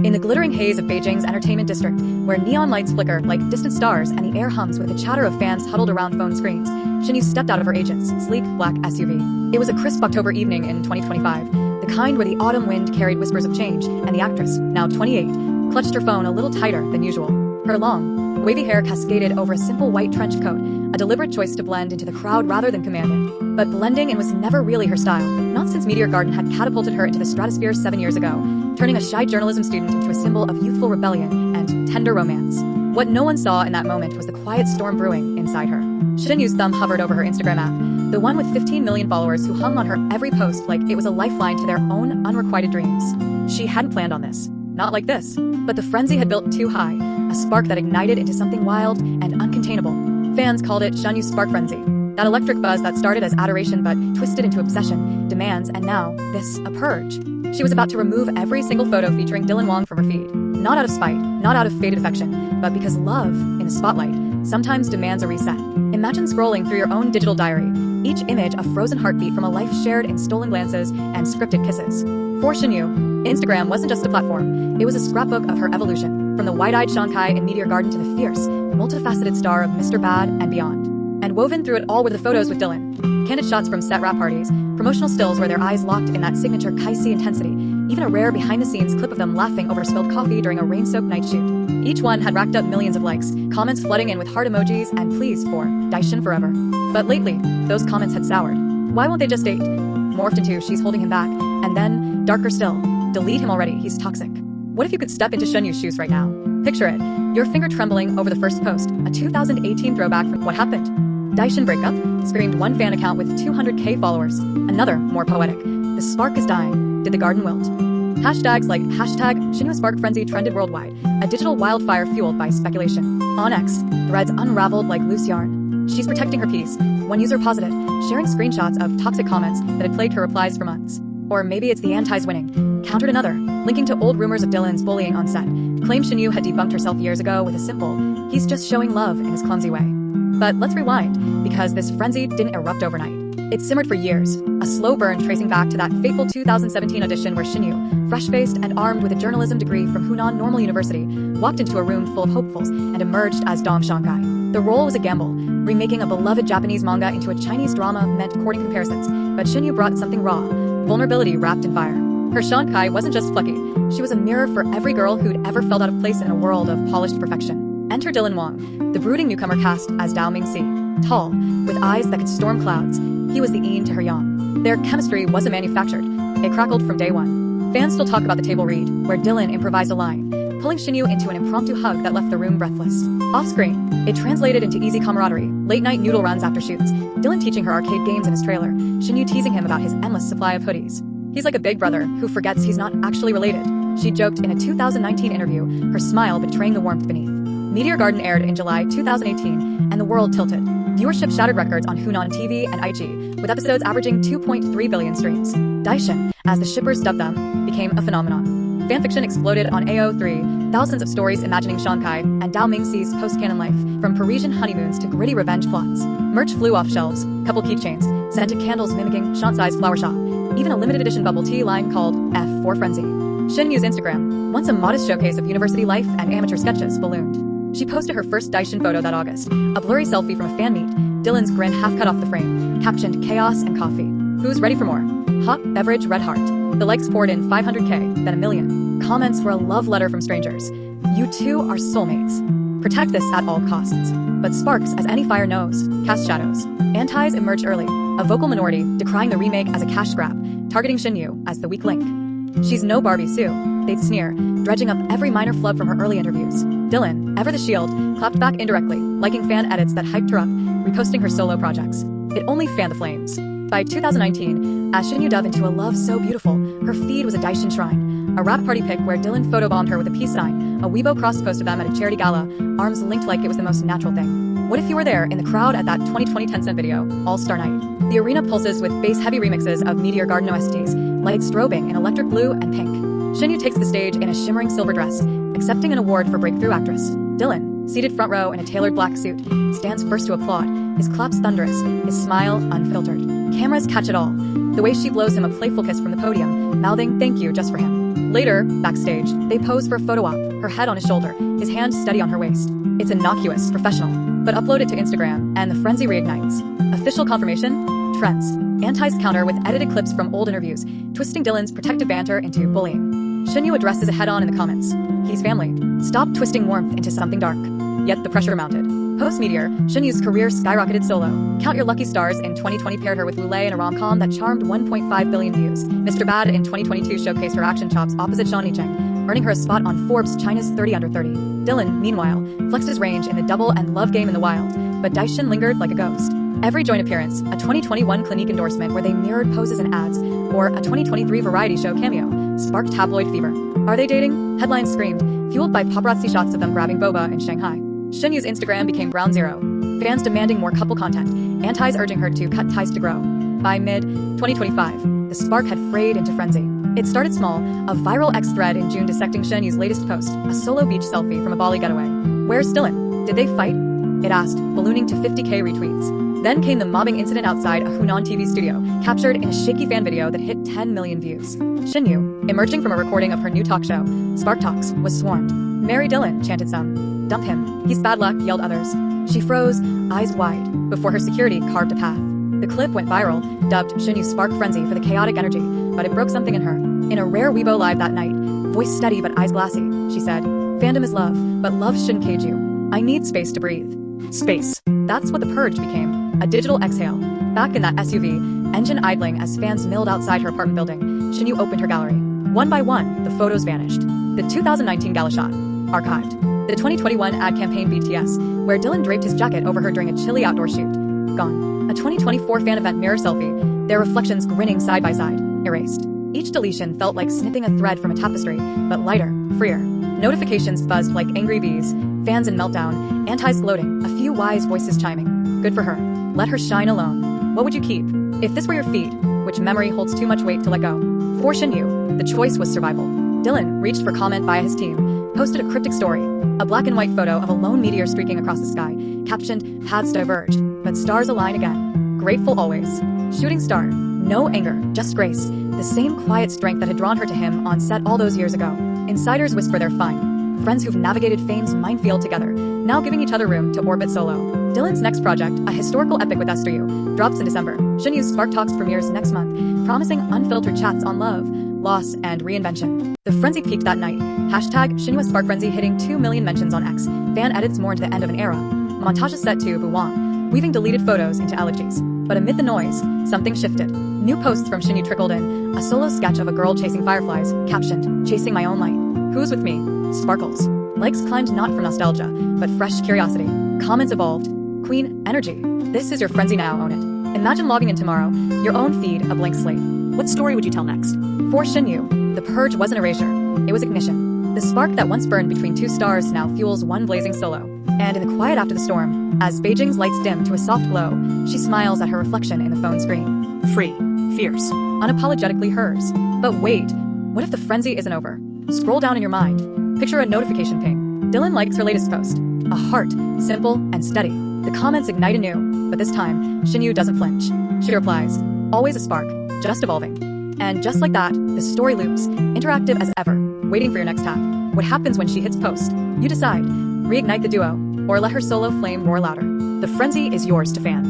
In the glittering haze of Beijing's entertainment district, where neon lights flicker like distant stars and the air hums with the chatter of fans huddled around phone screens, Shen stepped out of her agent's sleek, black SUV. It was a crisp October evening in 2025, the kind where the autumn wind carried whispers of change, and the actress, now 28, clutched her phone a little tighter than usual. Her long, wavy hair cascaded over a simple white trench coat, a deliberate choice to blend into the crowd rather than command it. But blending in was never really her style, not since Meteor Garden had catapulted her into the stratosphere 7 years ago, turning a shy journalism student into a symbol of youthful rebellion and tender romance. What no one saw in that moment was the quiet storm brewing inside her. Shen thumb hovered over her Instagram app, the one with 15 million followers who hung on her every post like it was a lifeline to their own unrequited dreams. She hadn't planned on this. Not like this. But the frenzy had built too high, a spark that ignited into something wild and uncontainable. Fans called it Shen's spark frenzy. That electric buzz that started as adoration but twisted into obsession, demands, and now, a purge. She was about to remove every single photo featuring Dylan Wong from her feed. Not out of spite, not out of faded affection, but because love, in the spotlight, sometimes demands a reset. Imagine scrolling through your own digital diary, each image a frozen heartbeat from a life shared in stolen glances and scripted kisses. For Shen, Instagram wasn't just a platform, it was a scrapbook of her evolution, from the wide-eyed Shanghai in Meteor Garden to the fierce, multifaceted star of Mr. Bad and beyond. And woven through it all were the photos with Dylan. Candid shots from set wrap parties, promotional stills where their eyes locked in that signature Kaisi intensity, even a rare behind-the-scenes clip of them laughing over spilled coffee during a rain-soaked night shoot. Each one had racked up millions of likes, comments flooding in with heart emojis and pleas for DyShen forever. But lately, those comments had soured. Why won't they just date? Morphed into she's holding him back, and then, darker still, delete him already, he's toxic. What if you could step into Shen's shoes right now? Picture it, your finger trembling over the first post, a 2018 throwback from What Happened? DyShen breakup, screamed one fan account with 200k followers. Another, more poetic, the spark is dying, did the garden wilt? Hashtags like #Shen spark frenzy trended worldwide, a digital wildfire fueled by speculation. On X, threads unraveled like loose yarn. She's protecting her peace, one user posited, sharing screenshots of toxic comments that had plagued her replies for months. Or maybe it's the antis winning, countered another, linking to old rumors of Dylan's bullying on set. Claimed Shen had debunked herself years ago with a simple, he's just showing love in his clumsy way. But let's rewind, because this frenzy didn't erupt overnight. It simmered for years, a slow burn tracing back to that fateful 2017 audition where Shen, fresh-faced and armed with a journalism degree from Hunan Normal University, walked into a room full of hopefuls and emerged as Dom Shanghai. The role was a gamble, remaking a beloved Japanese manga into a Chinese drama meant courting comparisons, but Shen brought something raw, vulnerability wrapped in fire. Her Shanghai wasn't just plucky, she was a mirror for every girl who'd ever felt out of place in a world of polished perfection. Enter Dylan Wong, the brooding newcomer cast as Dao Mingxi. Tall, with eyes that could storm clouds, he was the Yin to her Yang. Their chemistry wasn't manufactured, it crackled from day one. Fans still talk about the table read, where Dylan improvised a line, pulling Shen into an impromptu hug that left the room breathless. Off-screen, it translated into easy camaraderie, late-night noodle runs after shoots, Dylan teaching her arcade games in his trailer, Shen teasing him about his endless supply of hoodies. He's like a big brother who forgets he's not actually related, she joked in a 2019 interview, her smile betraying the warmth beneath. Meteor Garden aired in July 2018, and the world tilted. Viewership shattered records on Hunan TV and IG, with episodes averaging 2.3 billion streams. DyShen, as the shippers dubbed them, became a phenomenon. Fanfiction exploded on AO3, thousands of stories imagining Shanghai and Dao Mingxi's post-canon life, from Parisian honeymoons to gritty revenge plots. Merch flew off shelves, couple keychains, scented candles mimicking Shanghai's flower shop, even a limited edition bubble tea line called F for Frenzy. Shen used Instagram, once a modest showcase of university life and amateur sketches, ballooned. She posted her first DyShen photo that August, a blurry selfie from a fan meet, Dylan's grin half cut off the frame, captioned chaos and coffee. Who's ready for more? Hot beverage red heart. The likes poured in 500k, then a million. Comments were a love letter from strangers. You two are soulmates. Protect this at all costs. But sparks, as any fire knows, cast shadows. Antis emerged early, a vocal minority decrying the remake as a cash grab, targeting Shen as the weak link. She's no Barbie Sue, they'd sneer, dredging up every minor flub from her early interviews. Dylan, ever the shield, clapped back indirectly, liking fan edits that hyped her up, reposting her solo projects. It only fanned the flames. By 2019, as Shen dove into a love so beautiful, her feed was a DyShen shrine. A rap party pic where Dylan photobombed her with a peace sign, a Weibo cross post of them at a charity gala, arms linked like it was the most natural thing. What if you were there in the crowd at that 2020 Tencent video, All-Star Night? The arena pulses with bass-heavy remixes of Meteor Garden OSTs, lights strobing in electric blue and pink. Shen takes the stage in a shimmering silver dress, accepting an award for Breakthrough Actress. Dylan, seated front row in a tailored black suit, stands first to applaud, his claps thunderous, his smile unfiltered. Cameras catch it all, the way she blows him a playful kiss from the podium, mouthing thank you just for him. Later, backstage, they pose for a photo op, her head on his shoulder, his hand steady on her waist. It's innocuous, professional, but upload it to Instagram, and the frenzy reignites. Official confirmation? Trends. Antis counter with edited clips from old interviews, twisting Dylan's protective banter into bullying. Shen addresses it head-on in the comments. He's family. Stop twisting warmth into something dark. Yet the pressure mounted. Post-Meteor, Shen career skyrocketed solo. Count Your Lucky Stars in 2020 paired her with Lulay in a rom-com that charmed 1.5 billion views. Mr. Bad in 2022 showcased her action chops opposite Shen Yicheng, earning her a spot on Forbes' China's 30 Under 30. Dylan, meanwhile, flexed his range in the double and love game in the wild, but DyShen lingered like a ghost. Every joint appearance, a 2021 Clinique endorsement where they mirrored poses and ads, or a 2023 variety show cameo, sparked tabloid fever. Are they dating? Headlines screamed, fueled by paparazzi shots of them grabbing boba in Shanghai. Shen Instagram became ground zero, fans demanding more couple content, antis urging her to cut ties to grow. By mid-2025, the spark had frayed into frenzy. It started small, a viral X thread in June dissecting Shen's latest post, a solo beach selfie from a Bali getaway. Where's Dylan? Did they fight? It asked, ballooning to 50K retweets. Then came the mobbing incident outside a Hunan TV studio, captured in a shaky fan video that hit 10 million views. Shen, emerging from a recording of her new talk show, Spark Talks, was swarmed. Marry Dylan, chanted some. Dump him. He's bad luck, yelled others. She froze, eyes wide, before her security carved a path. The clip went viral, dubbed Shen's Spark Frenzy for the chaotic energy, but it broke something in her. In a rare Weibo live that night, voice steady but eyes glassy, she said, "Fandom is love, but love shouldn't cage you. I need space to breathe." Space. That's what the purge became. A digital exhale. Back in that SUV, engine idling as fans milled outside her apartment building, Shen opened her gallery. One by one, the photos vanished. The 2019 gala shot. Archived. The 2021 ad campaign BTS, where Dylan draped his jacket over her during a chilly outdoor shoot. Gone. A 2024 fan event mirror selfie, their reflections grinning side by side. Erased. Each deletion felt like snipping a thread from a tapestry, but lighter, freer. Notifications buzzed like angry bees, fans in meltdown, antis gloating, a few wise voices chiming. Good for her. Let her shine alone. What would you keep? If this were your feed, which memory holds too much weight to let go? For Shen, the choice was survival. Dylan reached for comment via his team, posted a cryptic story, a black and white photo of a lone meteor streaking across the sky, captioned, "Paths diverge, but stars align again. Grateful always." Shooting star. No anger, just grace. The same quiet strength that had drawn her to him on set all those years ago. Insiders whisper they're fine. Friends who've navigated fame's minefield together, now giving each other room to orbit solo. Dylan's next project, a historical epic with Esther Yu, drops in December. Shen's Spark Talks premieres next month, promising unfiltered chats on love, loss, and reinvention. The frenzy peaked that night. Hashtag Shen Spark Frenzy hitting 2 million mentions on X. Fan edits mourned the end of an era. Montages set to Buwang, weaving deleted photos into elegies. But amid the noise, something shifted. New posts from Shen trickled in, a solo sketch of a girl chasing fireflies, captioned, "Chasing my own light. Who's with me? Sparkles." Likes climbed not from nostalgia, but fresh curiosity. Comments evolved. Queen energy. This is your frenzy now, own it. Imagine logging in tomorrow, your own feed, a blank slate. What story would you tell next? For Shen, the purge wasn't erasure, it was ignition. The spark that once burned between two stars now fuels one blazing solo. And in the quiet after the storm, as Beijing's lights dim to a soft glow, she smiles at her reflection in the phone screen. Free, fierce, unapologetically hers. But wait, what if the frenzy isn't over? Scroll down in your mind. Picture a notification ping. Dylan likes her latest post. A heart, simple and steady. The comments ignite anew, but this time, Shen doesn't flinch. She replies, "Always a spark, just evolving." And just like that, the story loops, interactive as ever, waiting for your next tap. What happens when she hits post? You decide. Reignite the duo, or let her solo flame roar louder. The frenzy is yours to fan.